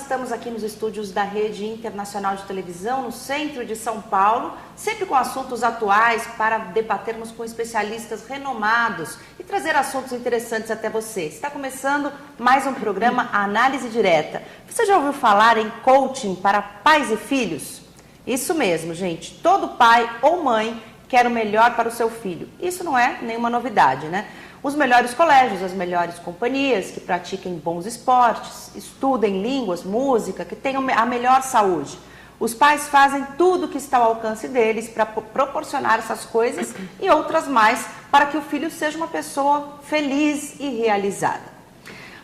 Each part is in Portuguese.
estamos aqui nos estúdios da Rede Internacional de Televisão, no centro de São Paulo, sempre com assuntos atuais para debatermos com especialistas renomados e trazer assuntos interessantes até você. Está começando mais um programa Análise Direta. Você já ouviu falar em coaching para pais e filhos? Isso mesmo, gente. Todo pai ou mãe quer o melhor para o seu filho. Isso não é nenhuma novidade, né? Os melhores colégios, as melhores companhias, que pratiquem bons esportes, estudem línguas, música, que tenham a melhor saúde. Os pais fazem tudo o que está ao alcance deles para proporcionar essas coisas e outras mais para que o filho seja uma pessoa feliz e realizada.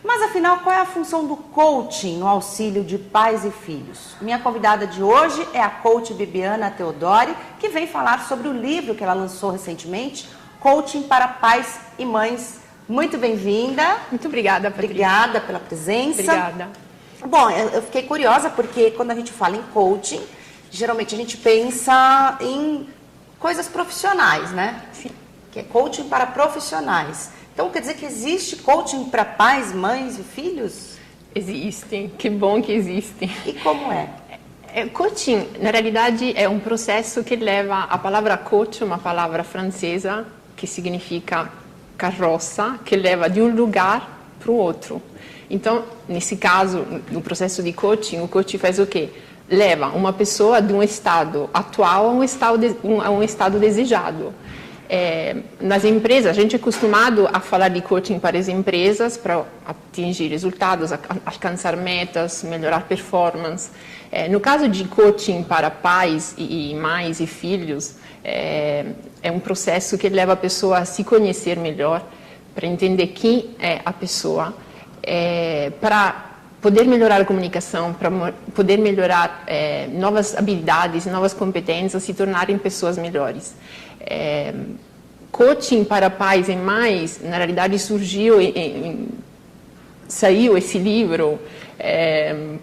Mas afinal, qual é a função do coaching no auxílio de pais e filhos? Minha convidada de hoje é a coach Bibiana Teodori, que vem falar sobre o livro que ela lançou recentemente, Coaching para Pais e Mães. Muito bem-vinda. Muito obrigada, Patrícia. Obrigada pela presença. Obrigada. Bom, eu fiquei curiosa porque quando a gente fala em coaching, geralmente a gente pensa em coisas profissionais, né? Sim. Que é coaching para profissionais. Então, quer dizer que existe coaching para pais, mães e filhos? Existem, que bom que existem. E como é? Coaching, na realidade, é um processo que leva a palavra coach, uma palavra francesa, que significa carroça, que leva de um lugar para o outro. Então, nesse caso, no processo de coaching, o coach faz o quê? Leva uma pessoa de um estado atual a um estado desejado. Nas empresas, a gente é acostumado a falar de coaching para as empresas, para atingir resultados, alcançar metas, melhorar performance. No caso de coaching para pais e mães e filhos, é um processo que leva a pessoa a se conhecer melhor, para entender quem é a pessoa, para poder melhorar a comunicação, para poder melhorar novas habilidades, novas competências, se tornarem pessoas melhores. Coaching para pais e mães, na realidade saiu esse livro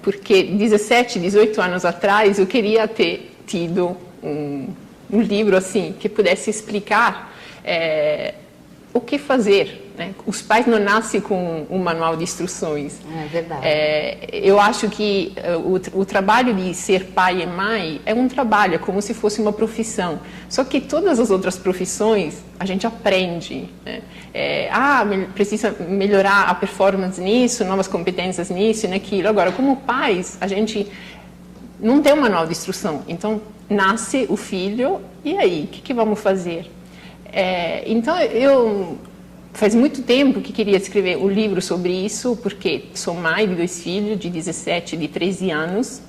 porque 17, 18 anos atrás eu queria ter tido um livro assim que pudesse explicar o que fazer, né? Os pais não nascem com um manual de instruções. É verdade. Eu acho que o trabalho de ser pai e mãe é um trabalho, é como se fosse uma profissão. Só que todas as outras profissões a gente aprende, né? Precisa melhorar a performance nisso, novas competências nisso e naquilo. Agora, como pais, a gente não tem um manual de instrução. Então, nasce o filho e aí, o que vamos fazer? Então, eu faz muito tempo que queria escrever um livro sobre isso, porque sou mãe de 2 filhos, de 17 e de 13 anos,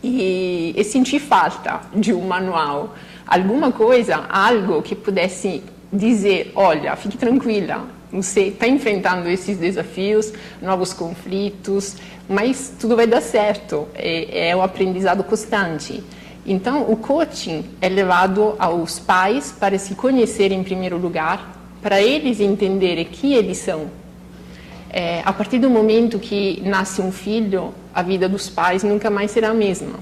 e senti falta de um manual, alguma coisa, algo que pudesse dizer, olha, fique tranquila, você está enfrentando esses desafios, novos conflitos, mas tudo vai dar certo, é um aprendizado constante. Então, o coaching é levado aos pais para se conhecerem em primeiro lugar, para eles entenderem quem eles são. A partir do momento que nasce um filho, a vida dos pais nunca mais será a mesma.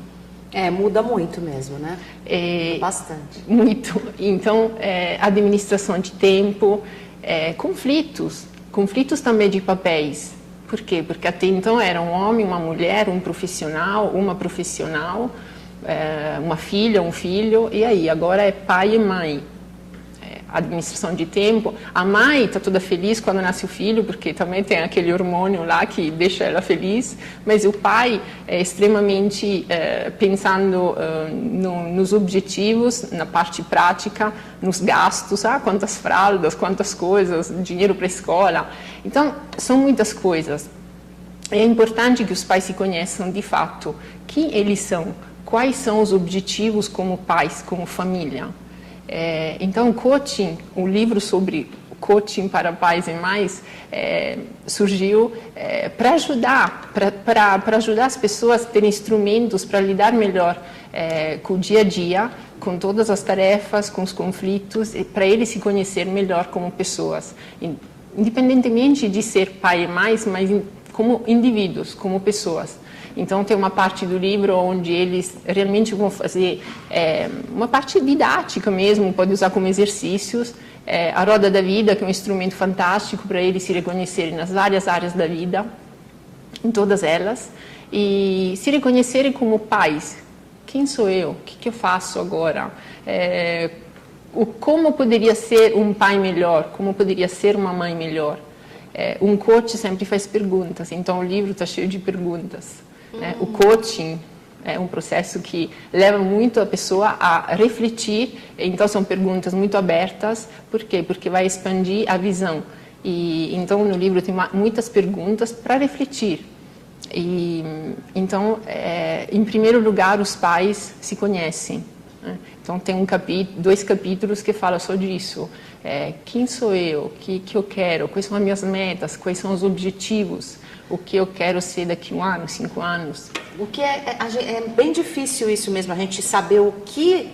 Muda muito mesmo, né? Bastante. Muito. Então, administração de tempo, conflitos também de papéis. Por quê? Porque até então era um homem, uma mulher, um profissional, uma profissional, uma filha, um filho, e aí, agora é pai e mãe. Administração de tempo. A mãe está toda feliz quando nasce o filho, porque também tem aquele hormônio lá que deixa ela feliz, mas o pai é extremamente pensando nos objetivos, na parte prática, nos gastos, quantas fraldas, quantas coisas, dinheiro para a escola. Então, são muitas coisas. É importante que os pais se conheçam de fato quem eles são, quais são os objetivos como pais, como família. Então, coaching, o livro sobre coaching para pais e mães surgiu para ajudar as pessoas a terem instrumentos para lidar melhor com o dia a dia, com todas as tarefas, com os conflitos, para eles se conhecer melhor como pessoas, independentemente de ser pai e mãe, mas como indivíduos, como pessoas. Então, tem uma parte do livro onde eles realmente vão fazer uma parte didática mesmo, pode usar como exercícios, a Roda da Vida, que é um instrumento fantástico para eles se reconhecerem nas várias áreas da vida, em todas elas. e se reconhecerem como pais. Quem sou eu? O que eu faço agora? Como poderia ser um pai melhor? Como poderia ser uma mãe melhor? Um coach sempre faz perguntas, então o livro está cheio de perguntas. O coaching é um processo que leva muito a pessoa a refletir, então são perguntas muito abertas. Por quê? Porque vai expandir a visão. E então no livro tem muitas perguntas para refletir. E então, em primeiro lugar, os pais se conhecem. Então tem dois capítulos que falam só disso. Quem sou eu? O que eu quero? Quais são as minhas metas? Quais são os objetivos? O que eu quero ser daqui 1 ano, 5 anos? O que é bem difícil isso mesmo, a gente saber o que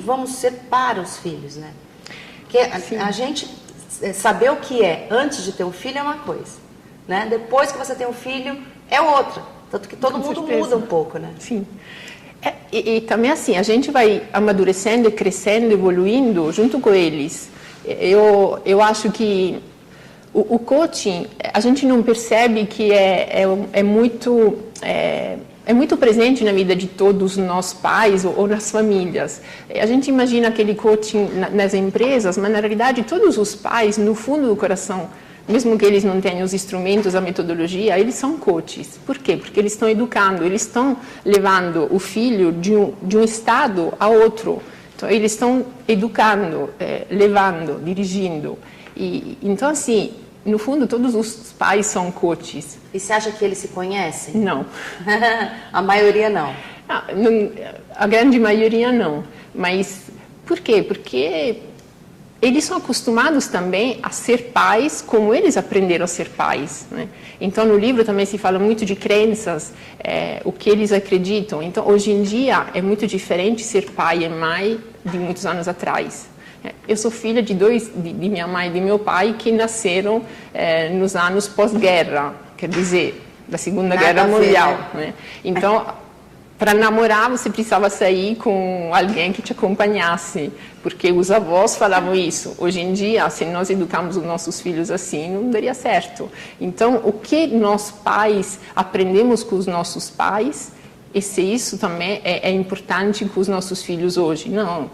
vamos ser para os filhos, né? Porque a gente saber o que é antes de ter um filho é uma coisa, né? Depois que você tem um filho é outra. Tanto que todo mundo muda um pouco, né? Sim. E também assim, a gente vai amadurecendo, crescendo, evoluindo junto com eles. Eu acho que o coaching, a gente não percebe que é muito presente na vida de todos nós pais ou nas famílias. A gente imagina aquele coaching nas empresas, mas na realidade todos os pais, no fundo do coração, mesmo que eles não tenham os instrumentos, a metodologia, eles são coaches. Por quê? Porque eles estão educando, eles estão levando o filho de um estado a outro. Então, eles estão educando, levando, dirigindo. Então, assim, no fundo, todos os pais são coaches. E você acha que eles se conhecem? Não. A maioria não? A grande maioria não. Mas por quê? Porque eles são acostumados também a ser pais como eles aprenderam a ser pais, né? Então, no livro também se fala muito de crenças, o que eles acreditam. Então, hoje em dia, é muito diferente ser pai e mãe de muitos anos atrás. Eu sou filha de minha mãe e de meu pai, que nasceram nos anos pós-guerra, quer dizer, da Segunda Guerra Mundial, né? Então, para namorar, você precisava sair com alguém que te acompanhasse, porque os avós falavam isso. Hoje em dia, se nós educamos os nossos filhos assim, não daria certo. Então, o que nós pais aprendemos com os nossos pais, e se isso também é importante com os nossos filhos hoje. Não,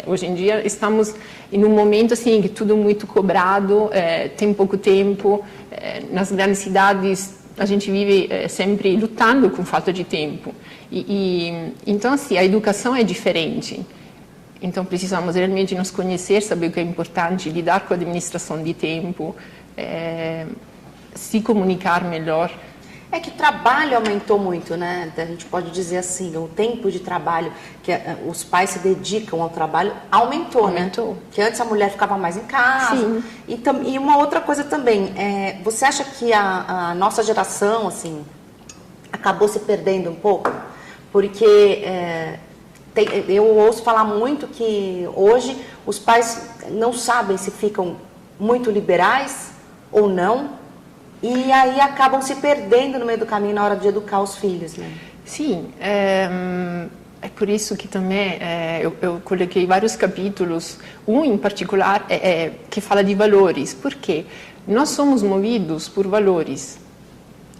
hoje em dia estamos em um momento assim, que tudo muito cobrado, tem pouco tempo, nas grandes cidades a gente vive sempre lutando com falta de tempo. Então, assim, a educação é diferente. Então, precisamos realmente nos conhecer, saber o que é importante, lidar com a administração de tempo, se comunicar melhor. É que o trabalho aumentou muito, né? A gente pode dizer assim, o tempo de trabalho que os pais se dedicam ao trabalho aumentou, né? Que antes a mulher ficava mais em casa. Sim. E uma outra coisa também, você acha que a nossa geração, assim, acabou se perdendo um pouco? Porque eu ouço falar muito que hoje os pais não sabem se ficam muito liberais ou não. E aí acabam se perdendo no meio do caminho na hora de educar os filhos, né? Sim, é por isso que também eu coloquei vários capítulos, um em particular que fala de valores. Por quê? Nós somos movidos por valores.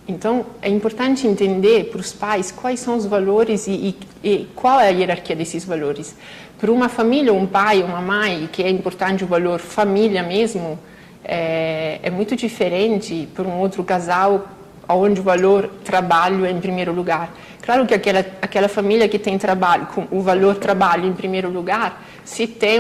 Então, é importante entender para os pais quais são os valores e qual é a hierarquia desses valores. Para uma família, um pai, uma mãe, que é importante o valor família mesmo, é muito diferente para um outro casal onde o valor trabalho é em primeiro lugar. Claro que aquela família que tem trabalho, com o valor trabalho em primeiro lugar, se tem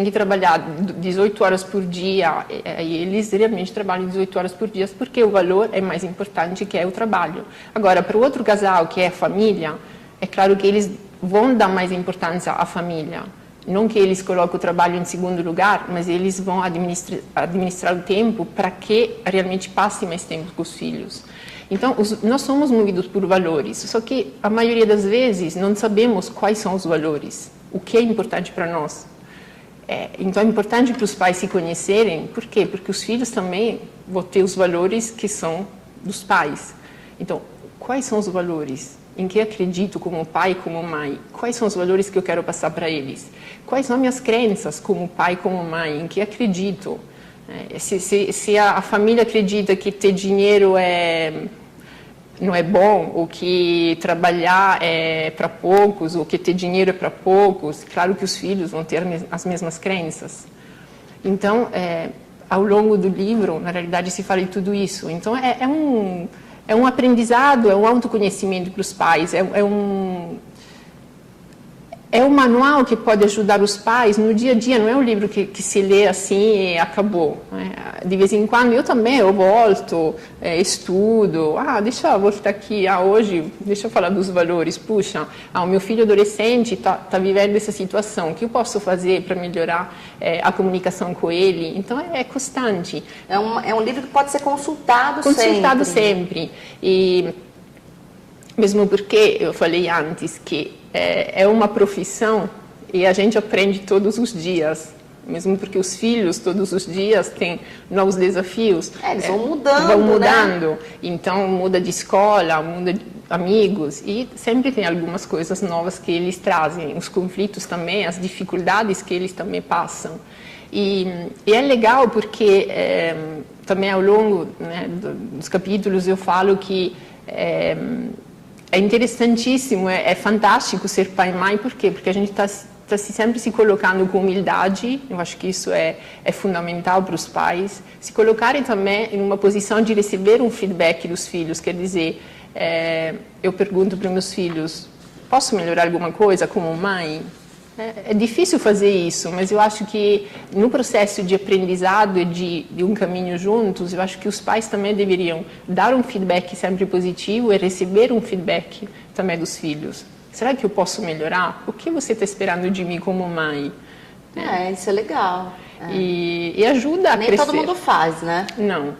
que trabalhar 18 horas por dia, eles realmente trabalham 18 horas por dia, porque o valor é mais importante que é o trabalho. Agora, para o outro casal, que é família, é claro que eles vão dar mais importância à família. Não que eles coloquem o trabalho em segundo lugar, mas eles vão administrar o tempo para que realmente passe mais tempo com os filhos. Então, nós somos movidos por valores, só que a maioria das vezes não sabemos quais são os valores, o que é importante para nós. Então, é importante para os pais se conhecerem. Por quê? Porque os filhos também vão ter os valores que são dos pais. Então, quais são os valores? Em que acredito como pai e como mãe? Quais são os valores que eu quero passar para eles? Quais são minhas crenças como pai e como mãe? Em que acredito? Se a família acredita que ter dinheiro é não é bom, ou que trabalhar é para poucos, ou que ter dinheiro é para poucos, claro que os filhos vão ter as mesmas crenças. Então, ao longo do livro, na realidade, se fala de tudo isso. Então, é um aprendizado, é um autoconhecimento para os pais, é um manual que pode ajudar os pais no dia a dia, não é um livro que se lê assim e acabou. Né? De vez em quando eu também volto, estudo, deixa eu voltar aqui, hoje, deixa eu falar dos valores, puxa, o meu filho adolescente está vivendo essa situação, o que eu posso fazer para melhorar a comunicação com ele? Então é constante. É um livro que pode ser consultado sempre. E mesmo porque eu falei antes que é uma profissão e a gente aprende todos os dias, mesmo porque os filhos todos os dias têm novos desafios. Eles vão mudando. Né? Então muda de escola, muda de amigos e sempre tem algumas coisas novas que eles trazem, os conflitos também, as dificuldades que eles também passam. E é legal porque também ao longo, né, dos capítulos eu falo que é interessantíssimo, é fantástico ser pai e mãe, por quê? Porque a gente está sempre se colocando com humildade, eu acho que isso é fundamental para os pais, se colocarem também em uma posição de receber um feedback dos filhos, quer dizer, eu pergunto para meus filhos, posso melhorar alguma coisa como mãe? É difícil fazer isso, mas eu acho que no processo de aprendizado e de um caminho juntos, eu acho que os pais também deveriam dar um feedback sempre positivo e receber um feedback também dos filhos. Será que eu posso melhorar? O que você está esperando de mim como mãe? Isso é legal. E ajuda a crescer. Nem todo mundo faz, né? Não.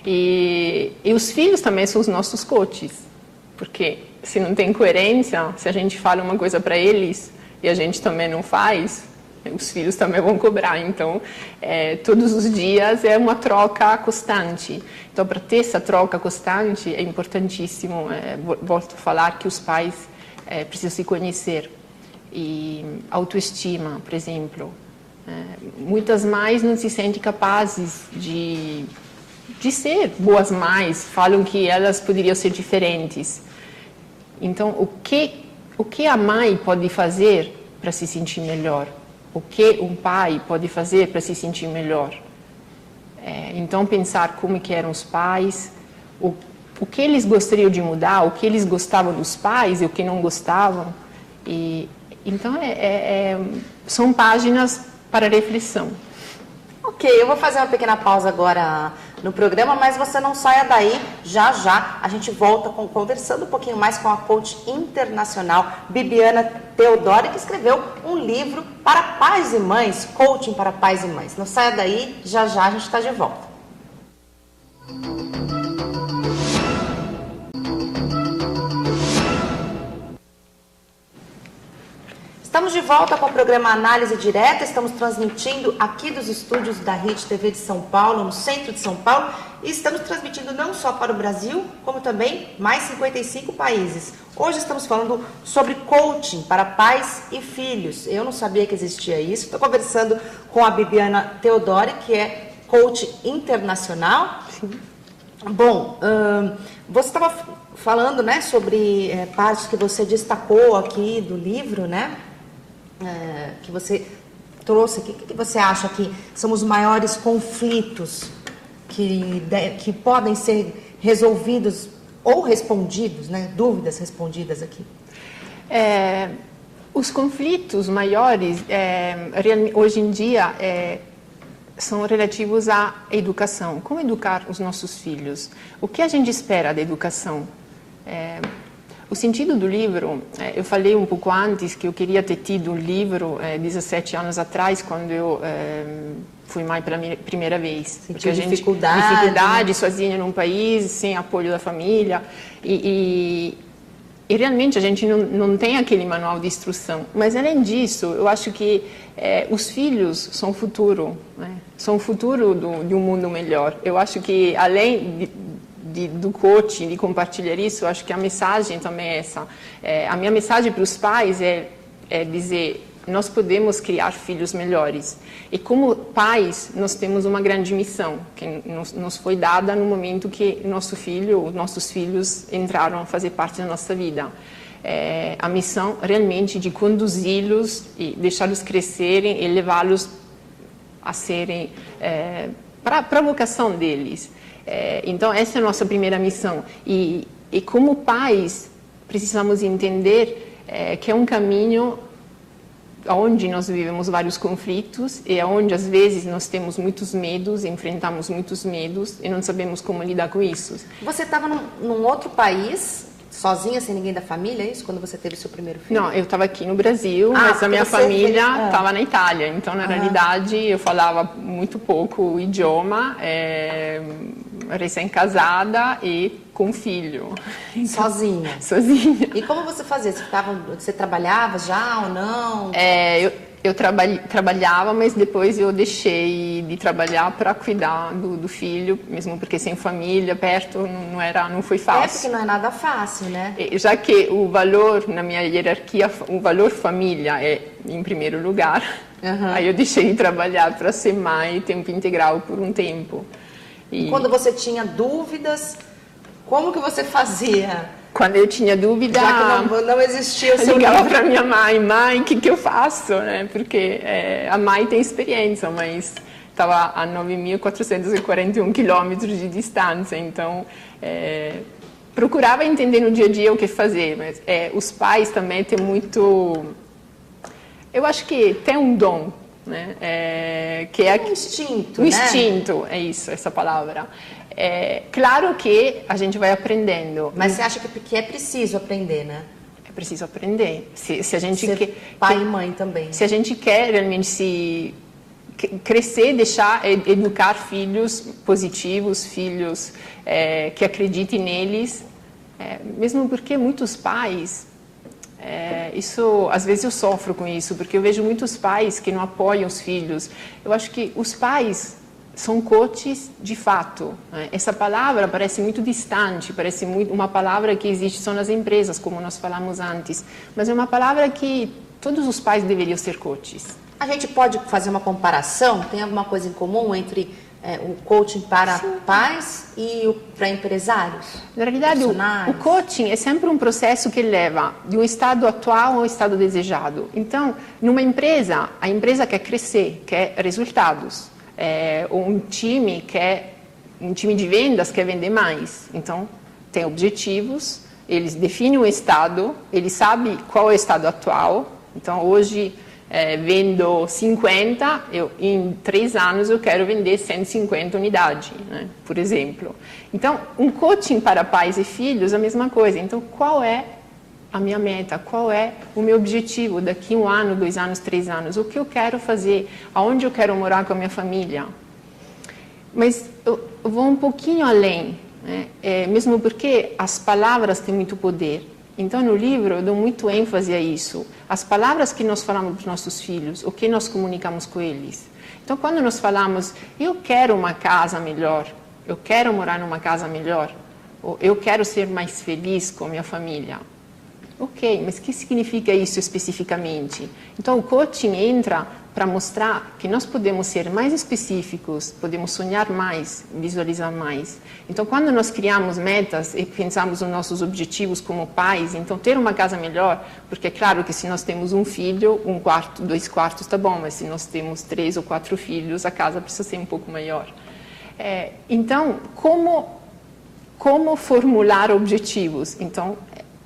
E os filhos também são os nossos coaches, porque se não tem coerência, se a gente fala uma coisa para eles e a gente também não faz, os filhos também vão cobrar. Então, todos os dias é uma troca constante. Então, para ter essa troca constante, é importantíssimo, volto a falar, que os pais precisam se conhecer. E autoestima, por exemplo. Muitas mães não se sentem capazes de ser boas mães, falam que elas poderiam ser diferentes. Então, o que a mãe pode fazer para se sentir melhor? O que um pai pode fazer para se sentir melhor? Então, pensar como que eram os pais, o que eles gostariam de mudar, o que eles gostavam dos pais e o que não gostavam. Então, são páginas para reflexão. Ok, eu vou fazer uma pequena pausa agora no programa, mas você não saia daí, já a gente volta conversando um pouquinho mais com a coach internacional Bibiana Teodori, que escreveu um livro para pais e mães, coaching para pais e mães. Não saia daí, já a gente está de volta. Estamos de volta com o programa Análise Direta, estamos transmitindo aqui dos estúdios da Rede TV de São Paulo, no centro de São Paulo, e estamos transmitindo não só para o Brasil, como também mais 55 países. Hoje estamos falando sobre coaching para pais e filhos. Eu não sabia que existia isso, estou conversando com a Bibiana Teodori, que é coach internacional. Sim. Bom, você estava falando, né, sobre partes que você destacou aqui do livro, né? Que você trouxe aqui. O que você acha que são os maiores conflitos que podem ser resolvidos ou respondidos, né? Dúvidas respondidas aqui? Os conflitos maiores, hoje em dia, são relativos à educação. Como educar os nossos filhos? O que a gente espera da educação? O sentido do livro, eu falei um pouco antes que eu queria ter tido um livro 17 anos atrás, quando eu fui mãe pela primeira vez. Sentiu dificuldade, sozinha num país, sem apoio da família. E realmente a gente não tem aquele manual de instrução. Mas, além disso, eu acho que os filhos são o futuro, né? São o futuro de um mundo melhor. Eu acho que, além do coaching, de compartilhar isso, eu acho que a mensagem também é essa. A minha mensagem para os pais é dizer, nós podemos criar filhos melhores. E como pais, nós temos uma grande missão, que nos foi dada no momento que nossos filhos entraram a fazer parte da nossa vida. A missão realmente de conduzi-los e deixá-los crescerem e levá-los a serem para a vocação deles. Então, essa é a nossa primeira missão. E como pais, precisamos entender que é um caminho onde nós vivemos vários conflitos e onde, às vezes, nós temos muitos medos, enfrentamos muitos medos e não sabemos como lidar com isso. Você estava num outro país, sozinha, sem ninguém da família, é isso? Quando você teve seu primeiro filho? Não, eu estava aqui no Brasil, mas a minha família estava na Itália. Então, na realidade, eu falava muito pouco o idioma, recém-casada e com filho. Sozinha? Sozinha. E como você fazia? Você trabalhava já ou não? Eu trabalhava, mas depois eu deixei de trabalhar para cuidar do filho, mesmo porque sem família perto não foi fácil. Porque não é nada fácil, né? Já que o valor, na minha hierarquia, o valor família é em primeiro lugar, aí eu deixei de trabalhar para ser mãe tempo integral por um tempo. E quando você tinha dúvidas, como que você fazia? Quando eu tinha dúvida, já que não existia o seu eu ligava para minha mãe, o que eu faço, né? Porque a mãe tem experiência, mas estava a 9.441 quilômetros de distância, então procurava entender no dia a dia o que fazer, mas os pais também têm muito, eu acho que tem um dom, né? Que é um instinto, um instinto, é isso, essa palavra. Claro que a gente vai aprendendo. Mas você acha que é preciso aprender, né? É preciso aprender. Se a gente quer, pai e mãe também. Se a gente quer realmente crescer, educar filhos positivos, filhos que acreditem neles, mesmo porque muitos pais, às vezes eu sofro com isso, porque eu vejo muitos pais que não apoiam os filhos. Eu acho que os pais são coaches de fato. Essa palavra parece muito distante, parece muito uma palavra que existe só nas empresas, como nós falamos antes, mas é uma palavra que todos os pais deveriam ser coaches. A gente pode fazer uma comparação? Tem alguma coisa em comum entre o coaching para pais e para empresários? Na realidade, o coaching é sempre um processo que leva de um estado atual a um estado desejado. Então, numa empresa, a empresa quer crescer, quer resultados. Um time de vendas quer vender mais, então tem objetivos, eles definem o estado, eles sabem qual é o estado atual. Então hoje vendo 50, em 3 anos eu quero vender 150 unidades, né, por exemplo. Então um coaching para pais e filhos é a mesma coisa. Então qual é a minha meta, qual é o meu objetivo daqui 1 ano, 2 anos, 3 anos, o que eu quero fazer, aonde eu quero morar com a minha família. Mas eu vou um pouquinho além, né? Mesmo porque as palavras têm muito poder. Então no livro eu dou muito ênfase a isso, as palavras que nós falamos para os nossos filhos, o que nós comunicamos com eles. Então quando nós falamos, eu quero uma casa melhor, eu quero morar numa casa melhor, ou eu quero ser mais feliz com a minha família. Ok, mas o que significa isso especificamente? Então, o coaching entra para mostrar que nós podemos ser mais específicos, podemos sonhar mais, visualizar mais. Então, quando nós criamos metas e pensamos nos nossos objetivos como pais, então ter uma casa melhor, porque é claro que se nós temos um filho, 1 quarto, 2 quartos tá bom, mas se nós temos 3 ou 4 filhos, a casa precisa ser um pouco maior. Então, como formular objetivos? Então,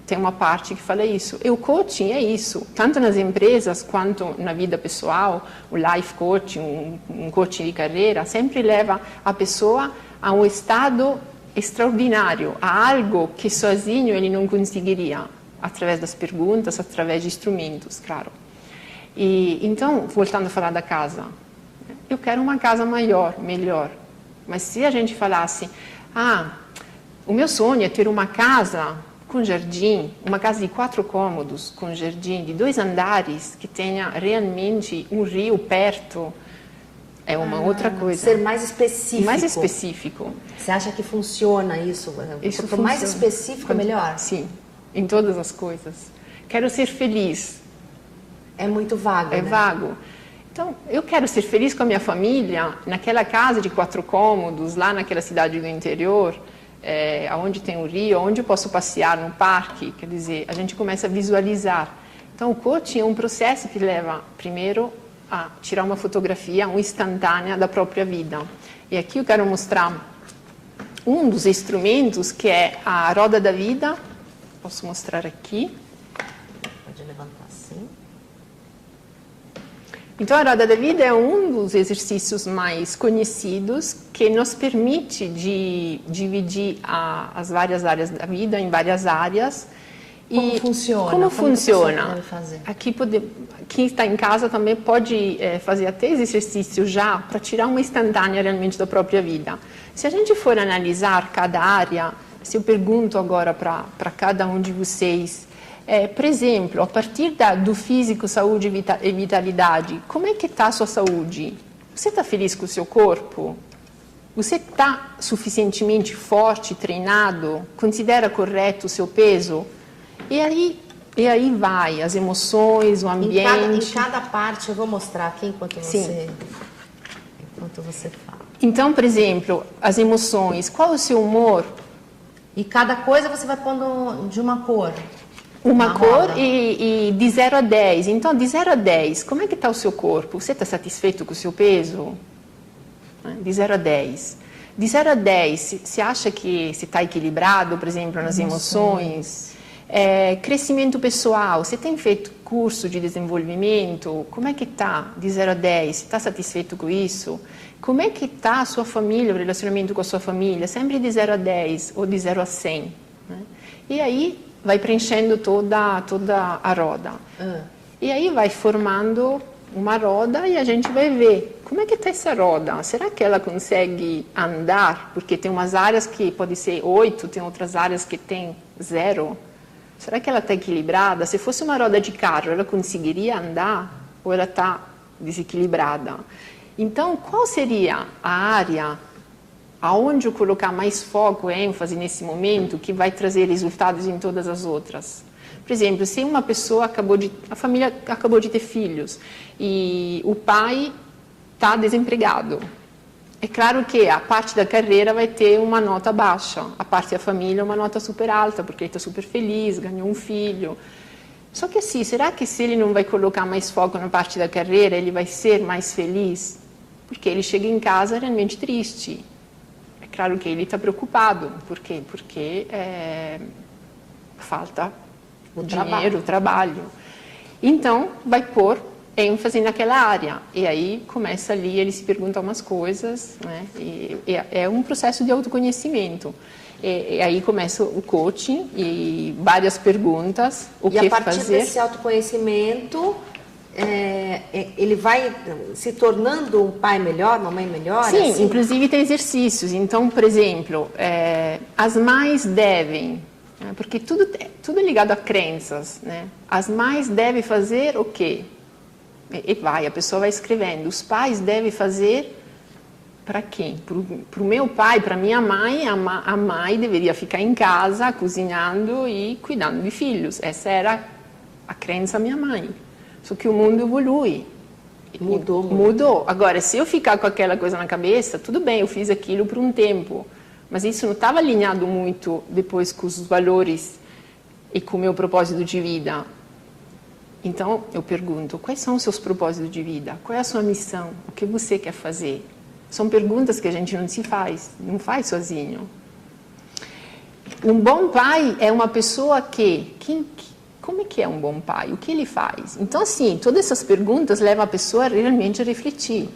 tem uma parte que fala isso. E o coaching é isso, tanto nas empresas quanto na vida pessoal. O life coaching, um coaching de carreira, sempre leva a pessoa a um estado extraordinário, a algo que sozinho ele não conseguiria, através das perguntas, através de instrumentos, claro. E então, voltando a falar da casa, eu quero uma casa maior, melhor. Mas se a gente falasse, o meu sonho é ter uma casa com jardim, uma casa de 4 cômodos, com jardim de 2 andares, que tenha realmente um rio perto, é uma outra coisa. Ser mais específico. Mais específico. Você acha que funciona isso? Isso Quanto mais específico, melhor? Sim, em todas as coisas. Quero ser feliz. É muito vago, É né? vago. Então, eu quero ser feliz com a minha família, naquela casa de 4 cômodos, lá naquela cidade do interior, onde tem o rio, onde eu posso passear no parque. Quer dizer, a gente começa a visualizar. Então, o coaching é um processo que leva, primeiro, a tirar uma fotografia, uma instantânea da própria vida. E aqui eu quero mostrar um dos instrumentos, que é a roda da vida. Posso mostrar aqui. Pode levantar assim. Então, a roda da vida é um dos exercícios mais conhecidos que nos permite de dividir as várias áreas da vida em várias áreas. Como funciona? Como funciona? Deve fazer? Aqui quem está em casa também pode fazer até esse exercício já para tirar uma instantânea realmente da própria vida. Se a gente for analisar cada área, se eu pergunto agora para cada um de vocês, por exemplo, a partir do físico, saúde e vitalidade, como é que está a sua saúde? Você está feliz com o seu corpo? Você está suficientemente forte, treinado? Considera correto o seu peso? E aí vai, as emoções, o ambiente. Em cada parte, eu vou mostrar aqui enquanto você fala. Então, por exemplo, as emoções, qual é o seu humor? E cada coisa você vai pondo de uma cor. Uma cor e de 0 a 10. Então, de 0 a 10, como é que está o seu corpo? Você está satisfeito com o seu peso? De 0 a 10. De 0 a 10, você acha que você está equilibrado, por exemplo, nas emoções? Crescimento pessoal, você tem feito curso de desenvolvimento? Como é que está de 0 a 10? Você está satisfeito com isso? Como é que está a sua família, o relacionamento com a sua família? Sempre de 0 a 10 ou de 0 a 100. Né? E aí vai preenchendo toda a roda. E aí vai formando uma roda e a gente vai ver como é que está essa roda. Será que ela consegue andar? Porque tem umas áreas que pode ser 8, tem outras áreas que tem 0. Será que ela está equilibrada? Se fosse uma roda de carro, ela conseguiria andar ou ela está desequilibrada? Então, qual seria a área aonde eu colocar mais foco e ênfase nesse momento que vai trazer resultados em todas as outras? Por exemplo, se uma pessoa a família acabou de ter filhos e o pai está desempregado, é claro que a parte da carreira vai ter uma nota baixa, a parte da família uma nota super alta, porque ele está super feliz, ganhou um filho. Só que assim, será que se ele não vai colocar mais foco na parte da carreira, ele vai ser mais feliz? Porque ele chega em casa realmente triste. É claro que ele está preocupado. Por quê? Porque falta o dinheiro, o trabalho. Então, vai pôr ênfase naquela área. E aí começa ali, ele se pergunta umas coisas, né? E é um processo de autoconhecimento. E aí começa o coaching e várias perguntas, o que fazer. E a partir desse autoconhecimento, ele vai se tornando um pai melhor, uma mãe melhor? Sim, assim? Inclusive tem exercícios. Então, por exemplo, as mães devem, porque tudo é ligado a crenças, né? As mães devem fazer o quê? E a pessoa vai escrevendo. Os pais devem fazer para quem? Para o meu pai, para minha mãe, a mãe deveria ficar em casa, cozinhando e cuidando de filhos. Essa era a crença da minha mãe. Só que o mundo evolui. Mudou. Agora, se eu ficar com aquela coisa na cabeça, tudo bem, eu fiz aquilo por um tempo. Mas isso não estava alinhado muito depois com os valores e com o meu propósito de vida. Então, eu pergunto, quais são os seus propósitos de vida? Qual é a sua missão? O que você quer fazer? São perguntas que a gente não faz sozinho. Um bom pai é uma pessoa como é que é um bom pai? O que ele faz? Então, assim, todas essas perguntas levam a pessoa realmente a refletir.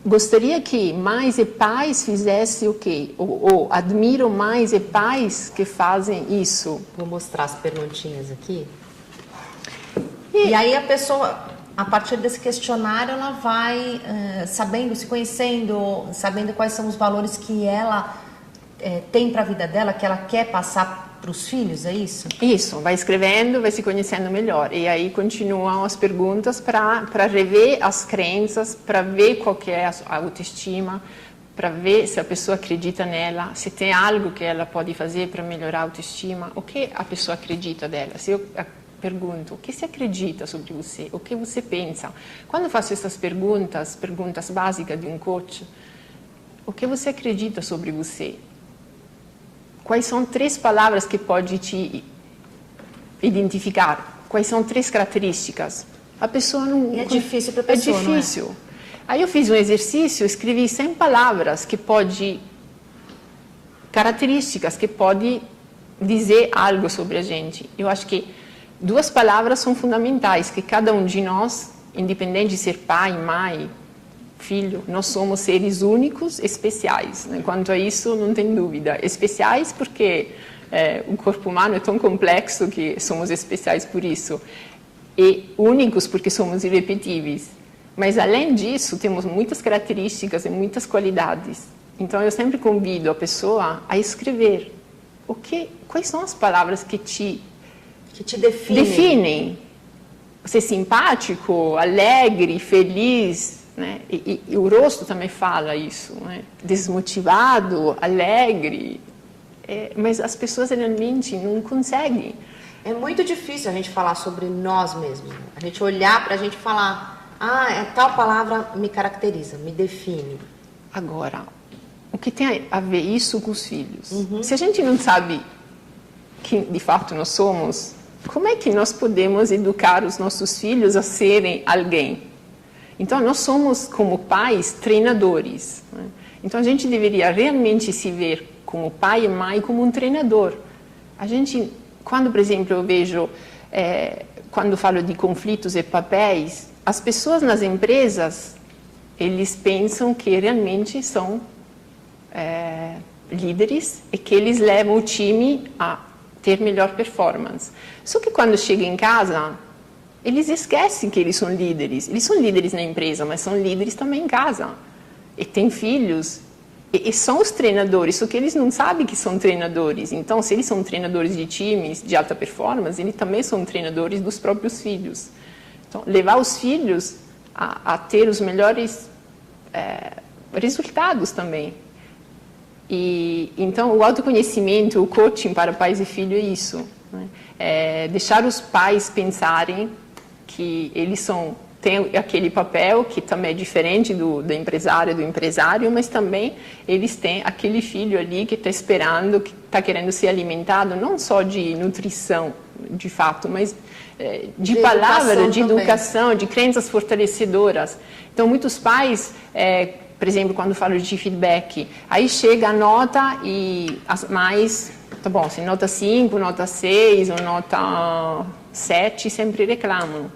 Gostaria que mães e pais fizessem o quê? Ou admiro mães e pais que fazem isso? Vou mostrar as perguntinhas aqui. E aí a pessoa, a partir desse questionário, ela vai se conhecendo, sabendo quais são os valores que ela tem para a vida dela, que ela quer passar para os filhos, é isso? Isso, vai escrevendo, vai se conhecendo melhor. E aí continuam as perguntas para rever as crenças, para ver qual que é a autoestima, para ver se a pessoa acredita nela, se tem algo que ela pode fazer para melhorar a autoestima, o que a pessoa acredita dela. Se eu pergunto, o que você acredita sobre você? O que você pensa? Quando faço essas perguntas básicas de um coach, o que você acredita sobre você? Quais são 3 palavras que pode te identificar? Quais são 3 características? A pessoa não... E é difícil para a pessoa, É difícil. Não é? Aí eu fiz um exercício, escrevi 100 palavras características que pode dizer algo sobre a gente. Eu acho que 2 palavras são fundamentais, que cada um de nós, independente de ser pai, mãe, filho, nós somos seres únicos, especiais. Né? Quanto a isso, não tem dúvida. Especiais porque o corpo humano é tão complexo que somos especiais por isso. E únicos porque somos irrepetíveis. Mas, além disso, temos muitas características e muitas qualidades. Então, eu sempre convido a pessoa a escrever quais são as palavras que te definem. Você é simpático, alegre, feliz, né? E o rosto também fala isso, né? Desmotivado, alegre. Mas as pessoas realmente não conseguem. É muito difícil a gente falar sobre nós mesmos. A gente olhar para a gente e falar, tal palavra me caracteriza, me define. Agora, o que tem a ver isso com os filhos? Se a gente não sabe quem de fato nós somos, como é que nós podemos educar os nossos filhos a serem alguém? Então, nós somos, como pais, treinadores. Né? Então, a gente deveria realmente se ver como pai e mãe como um treinador. A gente, quando, por exemplo, eu vejo, quando falo de conflitos e papéis, as pessoas nas empresas, eles pensam que realmente são líderes e que eles levam o time a ter melhor performance. Só que quando chegam em casa, eles esquecem que eles são líderes. Eles são líderes na empresa, mas são líderes também em casa. E têm filhos. E são os treinadores, só que eles não sabem que são treinadores. Então, se eles são treinadores de times de alta performance, eles também são treinadores dos próprios filhos. Então, levar os filhos a ter os melhores resultados também. E então, o autoconhecimento, o coaching para pais e filhos é isso. Né? Deixar os pais pensarem que eles têm aquele papel que também é diferente do empresário, mas também eles têm aquele filho ali que está esperando, que está querendo ser alimentado, não só de nutrição, de fato, mas de palavra, de educação, de crenças fortalecedoras. Então, muitos pais, por exemplo, quando falo de feedback, aí chega a nota e as mães, tá bom, se nota 5, nota 6 ou nota 7, sempre reclamam.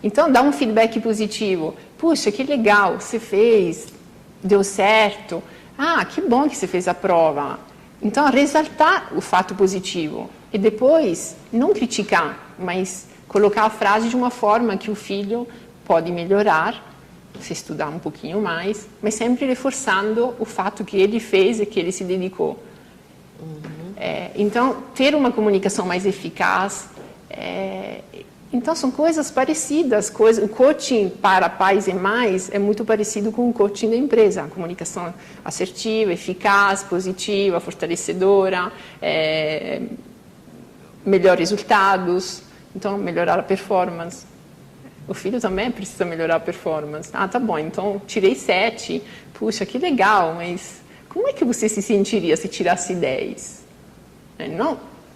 Então, dá um feedback positivo. Puxa, que legal, você fez, deu certo. Que bom que você fez a prova. Então, ressaltar o fato positivo. E depois, não criticar, mas colocar a frase de uma forma que o filho pode melhorar, se estudar um pouquinho mais, mas sempre reforçando o fato que ele fez e que ele se dedicou. Então, ter uma comunicação mais eficaz. Então, são coisas parecidas. O coaching para pais e mães é muito parecido com o coaching da empresa. A comunicação assertiva, eficaz, positiva, fortalecedora, melhor resultados. Então, melhorar a performance. O filho também precisa melhorar a performance. Tá bom, então tirei 7. Puxa, que legal, mas como é que você se sentiria se tirasse 10?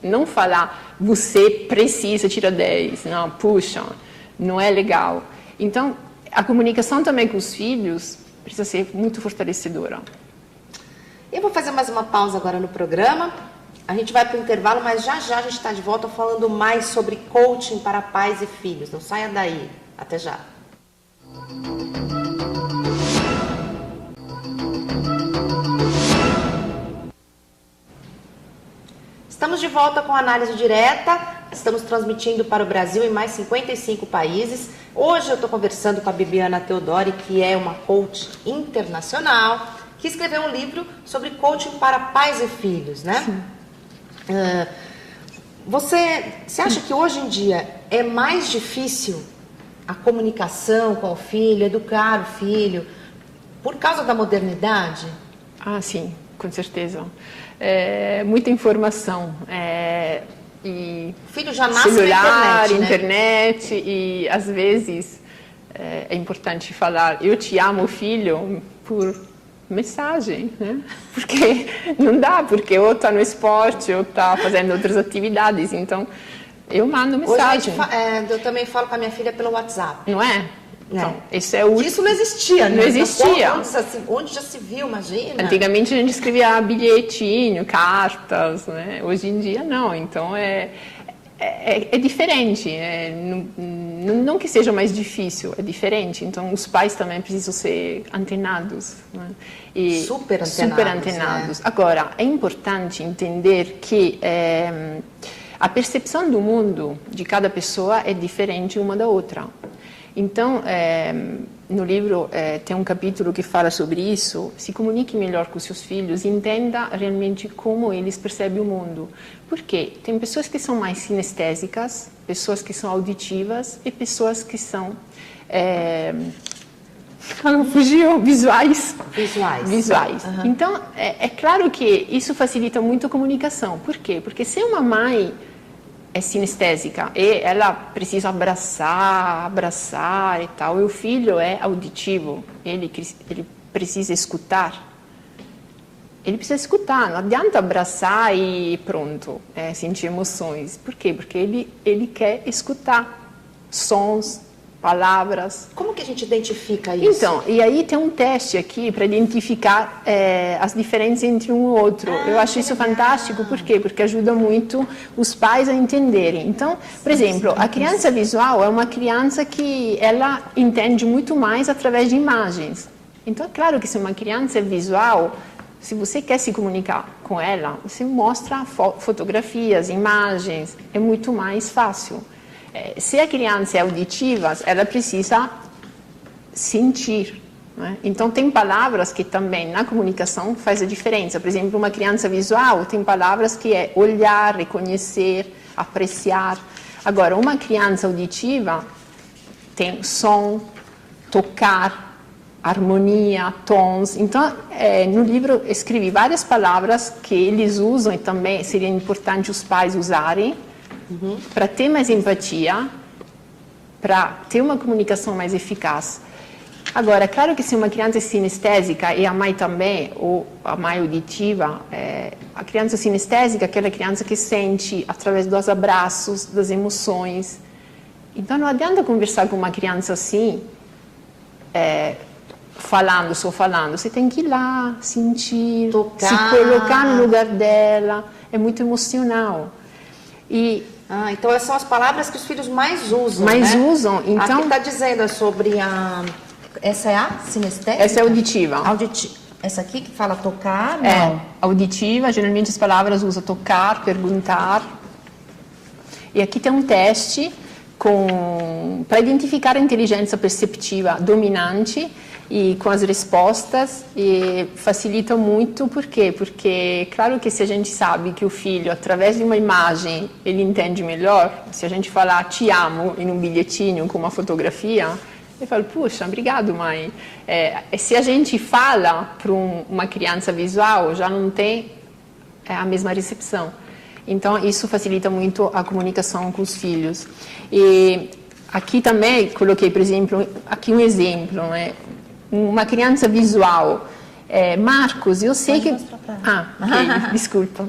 Não falar, você precisa tirar 10. Não, puxa, não é legal. Então, a comunicação também com os filhos precisa ser muito fortalecedora. Eu vou fazer mais uma pausa agora no programa. A gente vai para o intervalo, mas já a gente está de volta falando mais sobre coaching para pais e filhos. Não saia daí. Até já. Estamos de volta com a análise direta. Estamos transmitindo para o Brasil em mais 55 países. Hoje eu estou conversando com a Bibiana Teodori, que é uma coach internacional, que escreveu um livro sobre coaching para pais e filhos, né? Sim. Você acha que hoje em dia é mais difícil a comunicação com o filho, educar o filho, por causa da modernidade? Sim, com certeza. Muita informação. e o filho já nasce celular, na internet, e às vezes é importante falar eu te amo, filho, por mensagem, né? Porque não dá, porque ou está no esporte ou está fazendo outras atividades, então eu mando mensagem. Hoje eu também falo com a minha filha pelo WhatsApp. Não é? Então, esse é o... Isso não existia, né? Não existia. Onde já se viu, imagina? Antigamente a gente escrevia bilhetinho, cartas, né? Hoje em dia não, então é diferente, não que seja mais difícil, é diferente, então os pais também precisam ser antenados, né? E super antenados. Né? Agora, é importante entender que a percepção do mundo de cada pessoa é diferente uma da outra. Então, no livro tem um capítulo que fala sobre isso. Se comunique melhor com seus filhos, entenda realmente como eles percebem o mundo. Por quê? Tem pessoas que são mais sinestésicas, pessoas que são auditivas e pessoas que são... fugiu, visuais. Uhum. Então, é claro que isso facilita muito a comunicação. Por quê? Porque se uma mãe é sinestésica e ela precisa abraçar e tal, e o filho é auditivo, ele precisa escutar. Ele precisa escutar, não adianta abraçar e pronto, sentir emoções. Por quê? Porque ele quer escutar sons, palavras. Como que a gente identifica isso? Então, e aí tem um teste aqui para identificar as diferenças entre um e outro. Eu acho isso fantástico, por quê? Porque ajuda muito os pais a entenderem. Então, por exemplo, a criança visual é uma criança que ela entende muito mais através de imagens. Então, é claro que se uma criança é visual, se você quer se comunicar com ela, você mostra fotografias, imagens, é muito mais fácil. Se a criança é auditiva, ela precisa sentir, né? Então, tem palavras que também na comunicação faz a diferença. Por exemplo, uma criança visual tem palavras que é olhar, reconhecer, apreciar. Agora, uma criança auditiva tem som, tocar, harmonia, tons. Então, no livro escrevi várias palavras que eles usam e também seria importante os pais usarem, para ter mais empatia, para ter uma comunicação mais eficaz. Agora, é claro que se uma criança é sinestésica e a mãe também, ou a mãe auditiva, a criança sinestésica é aquela criança que sente através dos abraços, das emoções. Então, não adianta conversar com uma criança assim, só falando. Você tem que ir lá, sentir, tocar, se colocar no lugar dela. É muito emocional. Então essas são as palavras que os filhos mais usam, usam. Então, aqui está dizendo sobre essa é a sinestésica? Essa é auditiva. Essa aqui que fala tocar, não. Auditiva, geralmente as palavras usam tocar, perguntar. E aqui tem um teste para identificar a inteligência perceptiva dominante e com as respostas, e facilita muito. Por quê? Porque, claro que se a gente sabe que o filho, através de uma imagem, ele entende melhor, se a gente falar te amo em um bilhetinho com uma fotografia, ele fala, puxa, obrigado, mãe. Se a gente fala para uma criança visual, já não tem a mesma recepção. Então, isso facilita muito a comunicação com os filhos. E aqui também coloquei, por exemplo, aqui um exemplo, né? Uma criança visual. Marcos, eu sei que... Ok, desculpa.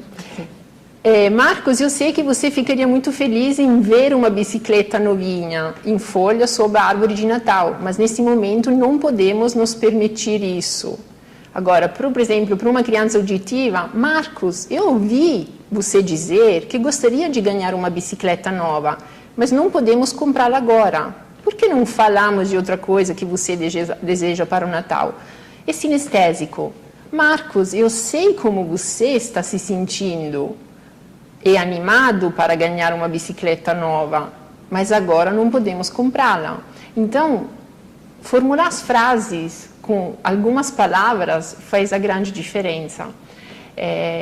Marcos, eu sei que você ficaria muito feliz em ver uma bicicleta novinha em folha sob a árvore de Natal, mas nesse momento não podemos nos permitir isso. Agora, por exemplo, para uma criança auditiva, Marcos, eu ouvi você dizer que gostaria de ganhar uma bicicleta nova, mas não podemos comprá-la agora. Por que não falamos de outra coisa que você deseja para o Natal? É sinestésico. Marcos, eu sei como você está se sentindo. É animado para ganhar uma bicicleta nova, mas agora não podemos comprá-la. Então, formular as frases com algumas palavras faz a grande diferença.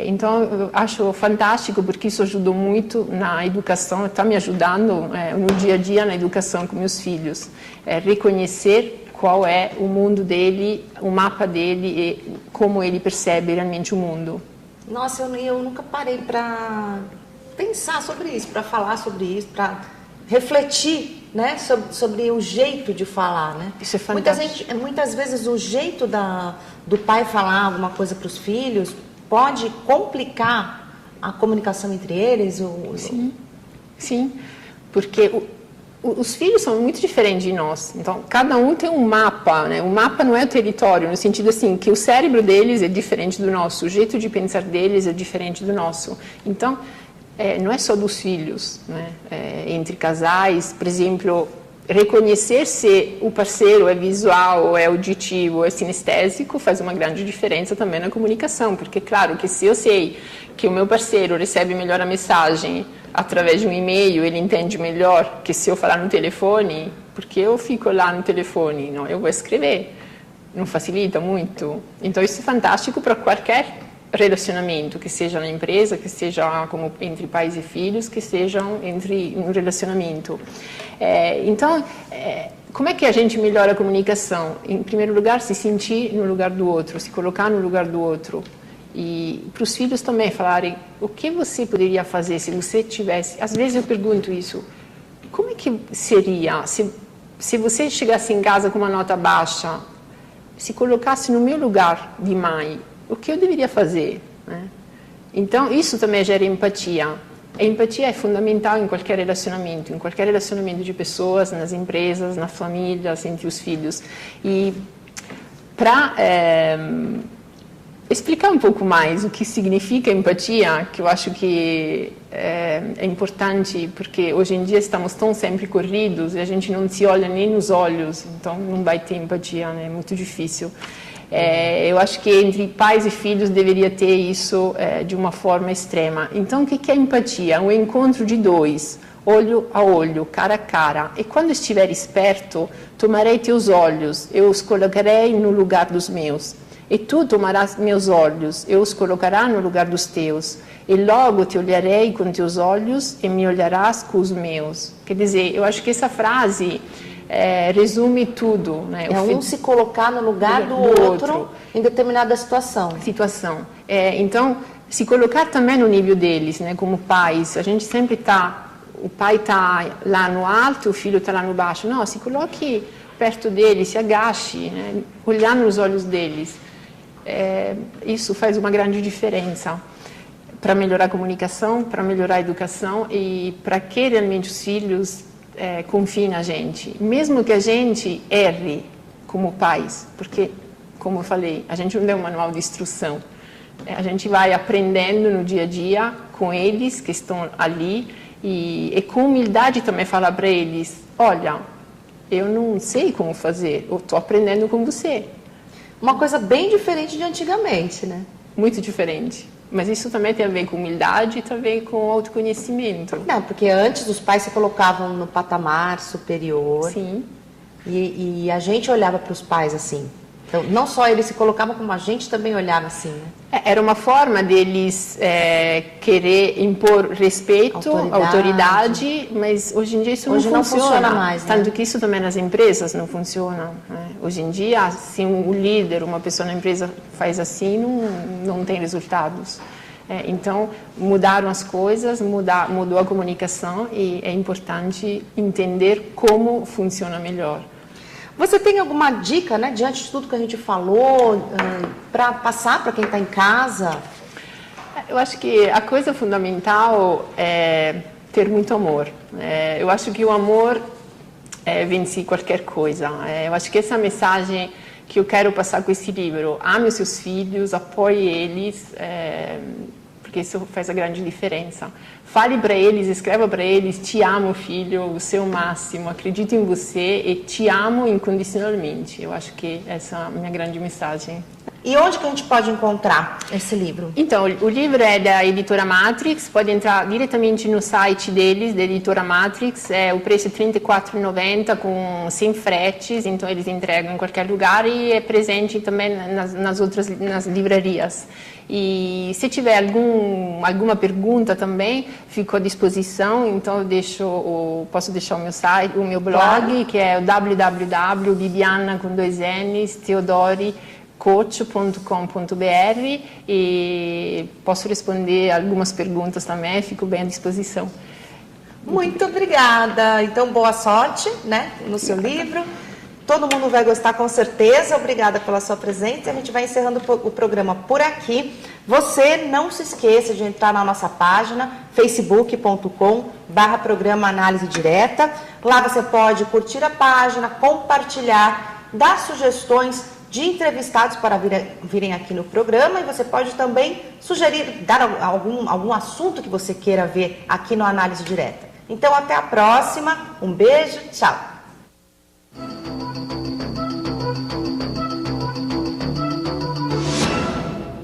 Então, eu acho fantástico, porque isso ajudou muito na educação, está me ajudando no dia a dia na educação com meus filhos. Reconhecer qual é o mundo dele, o mapa dele e como ele percebe realmente o mundo. Nossa, eu nunca parei para pensar sobre isso, para falar sobre isso, para refletir, né, sobre o jeito de falar, né? Isso é fantástico. Muitas vezes o jeito do pai falar alguma coisa para os filhos pode complicar a comunicação entre eles. Sim, porque os filhos são muito diferentes de nós. Então, cada um tem um mapa, né? O mapa não é o território, no sentido assim, que o cérebro deles é diferente do nosso, o jeito de pensar deles é diferente do nosso. Então, não é só dos filhos, né? Entre casais, por exemplo, reconhecer se o parceiro é visual, ou é auditivo, ou é sinestésico, faz uma grande diferença também na comunicação, porque, claro, que se eu sei que o meu parceiro recebe melhor a mensagem através de um e-mail, ele entende melhor que se eu falar no telefone, porque eu fico lá no telefone, não, eu vou escrever, não facilita muito. Então, isso é fantástico para qualquer relacionamento, que seja na empresa, que seja como entre pais e filhos, que sejam entre um relacionamento. Então, como é que a gente melhora a comunicação? Em primeiro lugar, se sentir no lugar do outro, se colocar no lugar do outro. E para os filhos também falarem o que você poderia fazer se você tivesse... Às vezes eu pergunto isso, como é que seria se você chegasse em casa com uma nota baixa, se colocasse no meu lugar de mãe, o que eu deveria fazer, né? Então, isso também gera empatia. A empatia é fundamental em qualquer relacionamento de pessoas, nas empresas, nas famílias, entre os filhos. E para explicar um pouco mais o que significa empatia, que eu acho que é importante, porque hoje em dia estamos tão sempre corridos e a gente não se olha nem nos olhos, então não vai ter empatia, né? É muito difícil. Eu acho que entre pais e filhos deveria ter isso de uma forma extrema. Então, o que é empatia? Um encontro de dois, olho a olho, cara a cara. E quando estiveres perto, tomarei teus olhos, eu os colocarei no lugar dos meus. E tu tomarás meus olhos, eu os colocarás no lugar dos teus. E logo te olharei com teus olhos e me olharás com os meus. Quer dizer, eu acho que essa frase... resume tudo, né? Um se colocar no lugar do outro em determinada situação. Então, se colocar também no nível deles, né? Como pais, a gente sempre o pai está lá no alto, o filho está lá no baixo. Não, se coloque perto deles, se agache, né? Olhar nos olhos deles. Isso faz uma grande diferença para melhorar a comunicação, para melhorar a educação e para que realmente os filhos confie na gente, mesmo que a gente erre como pais, porque, como eu falei, a gente não deu um manual de instrução, a gente vai aprendendo no dia a dia com eles que estão ali e com humildade também falar para eles, olha, eu não sei como fazer, eu estou aprendendo com você. Uma coisa bem diferente de antigamente, né? Muito diferente. Mas isso também tem a ver com humildade e também com autoconhecimento. Não, porque antes os pais se colocavam no patamar superior. Sim. E a gente olhava para os pais assim. Então, não só eles se colocavam, como a gente também olhava assim, né? Era uma forma deles querer impor respeito, autoridade, mas hoje em dia isso não funciona mais. Né? Tanto que isso também nas empresas não funciona. Né? Hoje em dia, se um líder, uma pessoa na empresa faz assim, não tem resultados. Então, mudaram as coisas, mudou a comunicação e é importante entender como funciona melhor. Você tem alguma dica, né, diante de tudo que a gente falou, para passar para quem está em casa? Eu acho que a coisa fundamental é ter muito amor. Eu acho que o amor vence qualquer coisa. Eu acho que essa mensagem que eu quero passar com esse livro, ame os seus filhos, apoie eles, porque isso faz a grande diferença. Fale para eles, escreva para eles, te amo, filho, você é o máximo, acredito em você e te amo incondicionalmente. Eu acho que essa é a minha grande mensagem. E onde que a gente pode encontrar esse livro? Então, o livro é da editora Matrix, pode entrar diretamente no site deles, da editora Matrix, o preço é R$ 34,90 sem fretes, então eles entregam em qualquer lugar e é presente também nas livrarias. E se tiver alguma pergunta também, fico à disposição, então posso deixar o meu site, o meu blog, claro, que é o www.bibiana.teodori.com. coach.com.br e posso responder algumas perguntas também, fico bem à disposição. Muito obrigada. Então, boa sorte, né, no seu livro. Todo mundo vai gostar com certeza. Obrigada pela sua presença. A gente vai encerrando o programa por aqui. Você não se esqueça de entrar na nossa página facebook.com/programa Análise Direta. Lá você pode curtir a página, compartilhar, dar sugestões de entrevistados para virem aqui no programa, e você pode também sugerir, dar algum assunto que você queira ver aqui no Análise Direta. Então, até a próxima. Um beijo, tchau.